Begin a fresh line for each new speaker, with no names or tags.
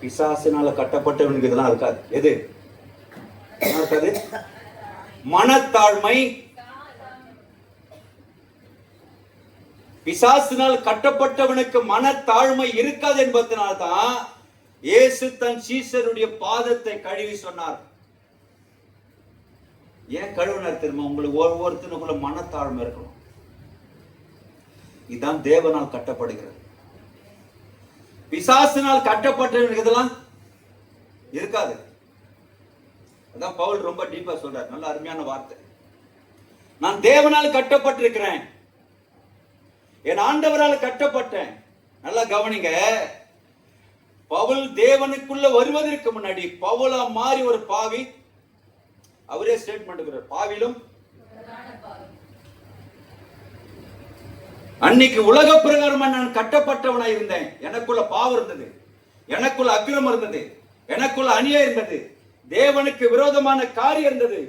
பிசாசினால கட்டப்பட்டவனுக்கு இதெல்லாம் இருக்காது. எது இருக்காது? மனத்தாழ்மை. பிசாசினால் கட்டப்பட்டவனுக்கு மனத்தாழ்மை இருக்காது என்பதனால்தான் இயேசு தன் சீஷருடைய பாதத்தை கழுவி சொன்னார். ஏன் கழுவினார் தெரியுமா? உங்களுக்கு ஒவ்வொருத்தனுக்குள்ள மனத்தாழ்மை இருக்கணும். இதுதான் தேவனால் கட்டப்படுகிறது. பிசாசினால் கட்டப்பட்டவனுக்கு இதெல்லாம் இருக்காது. அதான் பவுல் ரொம்ப டீப்பா சொல்றார். நல்ல அருமையான வார்த்தை. நான் தேவனால் கட்டப்பட்டிருக்கிறேன், என் ஆண்டவரால் கட்டப்பட்டேன். நல்லா கவனிங்க. பவுல் தேவனுக்குள்ள வருவதற்கு முன்னாடி பவுலா மாறி ஒரு பாவி. அவரே ஸ்டேட்மெண்ட் கொடுக்கிறார், பாவிலும் அன்னைக்கு உலக பிரகாரமா நான் கட்டப்பட்டவனாய் இருந்தேன். எனக்குள்ள பாவம் இருந்தது, எனக்குள்ள அக்கிரமம் இருந்தது, எனக்குள்ள அநியாயம் இருந்தது, தேவனுக்கு விரோதமான காரியம் இருந்தது.